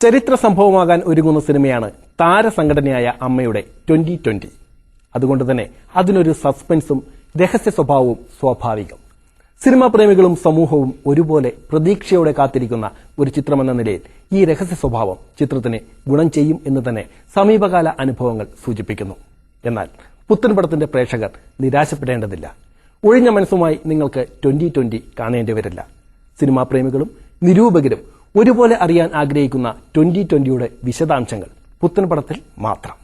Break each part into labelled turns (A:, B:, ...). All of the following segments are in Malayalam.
A: ചരിത്ര സംഭവമാകാൻ ഒരുങ്ങുന്ന സിനിമയാണ് താരസംഘടനയായ അമ്മയുടെ 2020. അതുകൊണ്ട് തന്നെ അതിനൊരു സസ്പെൻസും രഹസ്യ സ്വഭാവവും സ്വാഭാവികം. സിനിമാ പ്രേമികളും സമൂഹവും ഒരുപോലെ പ്രതീക്ഷയോടെ കാത്തിരിക്കുന്ന ഒരു ചിത്രമെന്ന നിലയിൽ ഈ രഹസ്യ സ്വഭാവം ചിത്രത്തിന് ഗുണം ചെയ്യും എന്ന് തന്നെ സമീപകാല അനുഭവങ്ങൾ സൂചിപ്പിക്കുന്നു. എന്നാൽ പുത്തൻപടത്തിന്റെ പ്രേക്ഷകർ നിരാശപ്പെടേണ്ടതില്ല. ഒഴിഞ്ഞ മനസ്സുമായി നിങ്ങൾക്ക് 2020 കാണേണ്ടി വരില്ല. സിനിമാ പ്രേമികളും നിരൂപകരും ഒരുപോലെ അറിയാൻ ആഗ്രഹിക്കുന്ന 2020യുടെ വിശദാംശങ്ങൾ പുത്തൻപടത്തിൽ മാത്രം.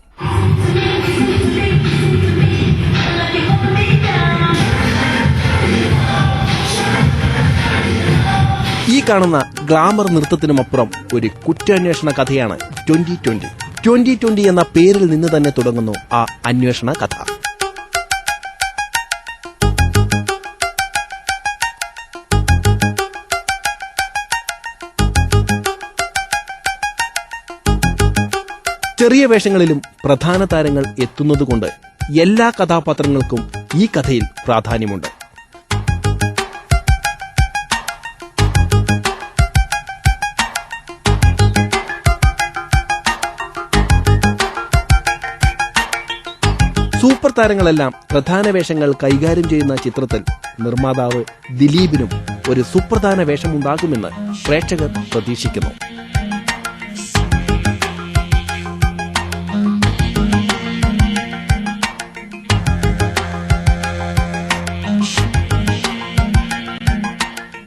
A: ഈ കാണുന്ന ഗ്ലാമർ നൃത്തത്തിനുമപ്പുറം ഒരു കുറ്റാന്വേഷണ കഥയാണ് 2020. 2020 എന്ന പേരിൽ നിന്ന് തന്നെ തുടങ്ങുന്നു ആ അന്വേഷണ കഥ. ചെറിയ വേഷങ്ങളിലും പ്രധാന താരങ്ങൾ എത്തുന്നതുകൊണ്ട് എല്ലാ കഥാപാത്രങ്ങൾക്കും ഈ കഥയിൽ പ്രാധാന്യമുണ്ട്. സൂപ്പർ താരങ്ങളെല്ലാം പ്രധാന വേഷങ്ങൾ കൈകാര്യം ചെയ്യുന്ന ചിത്രത്തിൽ നിർമ്മാതാവ് ദിലീപിനും ഒരു സുപ്രധാന വേഷമുണ്ടാകുമെന്ന് പ്രേക്ഷകർ പ്രതീക്ഷിക്കുന്നു.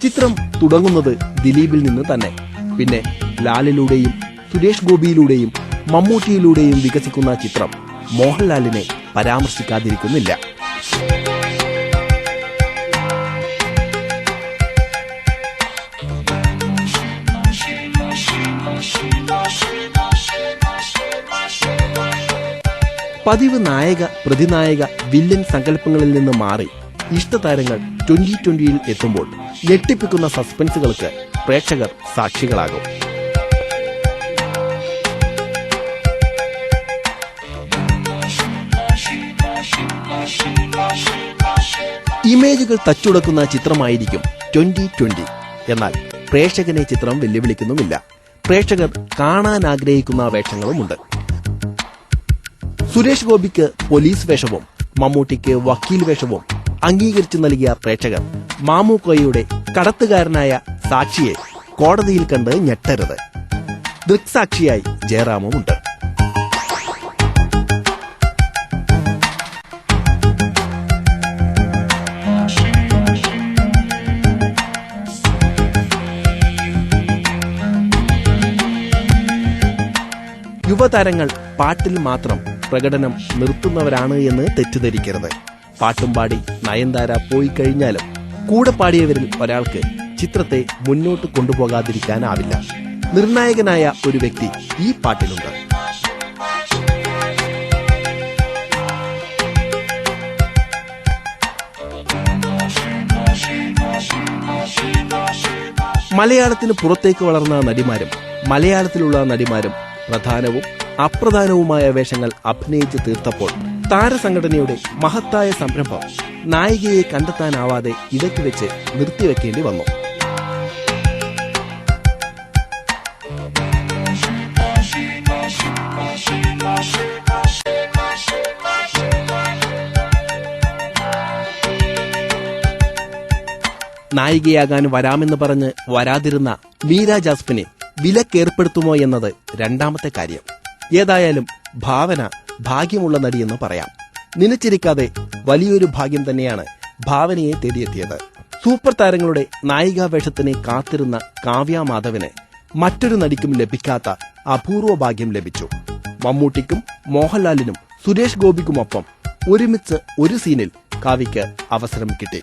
A: ചിത്രം തുടങ്ങുന്നത് ദിലീപിൽ നിന്ന് തന്നെ. പിന്നെ ലാലിലൂടെയും സുരേഷ് ഗോപിയിലൂടെയും മമ്മൂട്ടിയിലൂടെയും വികസിക്കുന്ന ചിത്രം മോഹൻലാലിനെ പരാമർശിക്കാതിരിക്കുന്നില്ല. പതിവ് നായക പ്രതിനായക വില്ലൻ സങ്കല്പങ്ങളിൽ നിന്ന് മാറി ഇഷ്ടതാരങ്ങൾ 2020യിൽ എത്തുമ്പോൾ ഞെട്ടിപ്പിക്കുന്ന സസ്പെൻസുകൾക്ക് പ്രേക്ഷകർ സാക്ഷികളാകും. ഇമേജുകൾ തച്ചുടക്കുന്ന ചിത്രമായിരിക്കും 2020. എന്നാൽ പ്രേക്ഷകനെ ചിത്രം വെല്ലുവിളിക്കുന്നുമില്ല. പ്രേക്ഷകർ കാണാൻ ആഗ്രഹിക്കുന്ന വേഷങ്ങളുമുണ്ട്. സുരേഷ് ഗോപിക്ക് പോലീസ് വേഷവും മമ്മൂട്ടിക്ക് വക്കീൽ വേഷവും അംഗീകരിച്ചു നൽകിയ പ്രേക്ഷകർ മാമുക്കോയുടെ കടത്തുകാരനായ സാക്ഷിയെ കോടതിയിൽ കണ്ട് ഞെട്ടരുത്. ദൃക്സാക്ഷിയായി ജയറാമുമുണ്ട്. യുവതാരങ്ങൾ പാട്ടിൽ മാത്രം പ്രകടനം നിർത്തുന്നവരാണ് എന്ന് തെറ്റിദ്ധരിക്കരുത്. പാട്ടും പാടി നയൻതാര പോയി കഴിഞ്ഞാലും കൂടെ പാടിയവരിൽ ഒരാൾക്ക് ചിത്രത്തെ മുന്നോട്ട് കൊണ്ടുപോകാതിരിക്കാനാവില്ല. നിർണായകനായ ഒരു വ്യക്തി ഈ പാട്ടിലുണ്ട്. മലയാളത്തിന് പുറത്തേക്ക് വളർന്ന നടിമാരും മലയാളത്തിലുള്ള നടിമാരും പ്രധാനവും അപ്രധാനവുമായ വേഷങ്ങൾ അഭിനയിച്ച് തീർത്തപ്പോൾ താരസംഘടനയുടെ മഹത്തായ സംരംഭം നായികയെ കണ്ടെത്താനാവാതെ ഇടയ്ക്ക് വെച്ച് നിർത്തിവെക്കേണ്ടി വന്നു. നായികയാകാൻ വരാമെന്ന് പറഞ്ഞ് വരാതിരുന്ന മീര ജാസ്മിനെ വിലക്കേർപ്പെടുത്തുമോ എന്നത് രണ്ടാമത്തെ കാര്യം. ഏതായാലും ഭാവന ഭാഗ്യമുള്ള നടിയെന്ന് പറയാം. നിലച്ചിരിക്കാതെ വലിയൊരു ഭാഗ്യം തന്നെയാണ് ഭാവനയെ തേടിയെത്തിയത്. സൂപ്പർ താരങ്ങളുടെ നായികാ വേഷത്തിന് കാത്തിരുന്ന കാവ്യ മാധവന് മറ്റൊരു നടിക്കും ലഭിക്കാത്ത അപൂർവ ഭാഗ്യം ലഭിച്ചു. മമ്മൂട്ടിക്കും മോഹൻലാലിനും സുരേഷ് ഗോപിക്കുമൊപ്പം ഒരുമിച്ച് ഒരു സീനിൽ കാവ്യയ്ക്ക് അവസരം കിട്ടി.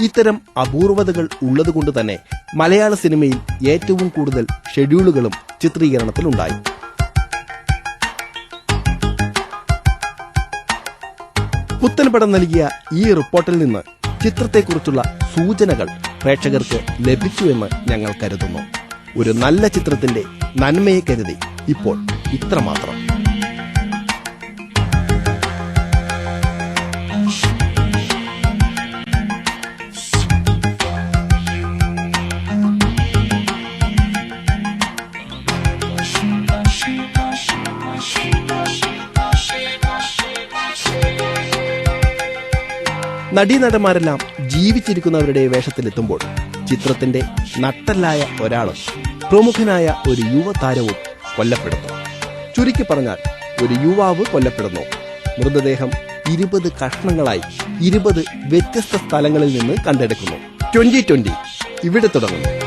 A: ഇത്തരം അപൂർവതകൾ ഉള്ളതുകൊണ്ട് തന്നെ മലയാള സിനിമയിൽ ഏറ്റവും കൂടുതൽ ഷെഡ്യൂളുകളും ചിത്രീകരണത്തിലുണ്ടായി. പുത്തൻപടം നൽകിയ ഈ റിപ്പോർട്ടിൽ നിന്ന് ചിത്രത്തെക്കുറിച്ചുള്ള സൂചനകൾ പ്രേക്ഷകർക്ക് ലഭിച്ചുവെന്ന് ഞങ്ങൾ കരുതുന്നു. ഒരു നല്ല ചിത്രത്തിന്റെ നന്മയെ കരുതി ഇപ്പോൾ ഇത്രമാത്രം.
B: Shh.
A: നടീനടന്മാരെല്ലാം ജീവിച്ചിരിക്കുന്നവരുടെ വേഷത്തിലെത്തുമ്പോൾ ചിത്രത്തിന്റെ നട്ടല്ലായ ഒരാളും പ്രമുഖനായ ഒരു യുവതാരവും കൊല്ലപ്പെടുന്നു. ചുരുക്കി പറഞ്ഞാൽ ഒരു യുവാവ് കൊല്ലപ്പെടുന്നു. മൃതദേഹം 20 കഷ്ണങ്ങളായി 20 വ്യത്യസ്ത സ്ഥലങ്ങളിൽ നിന്ന് കണ്ടെടുക്കുന്നു. 2020 ഇവിടെ തുടങ്ങുന്നു.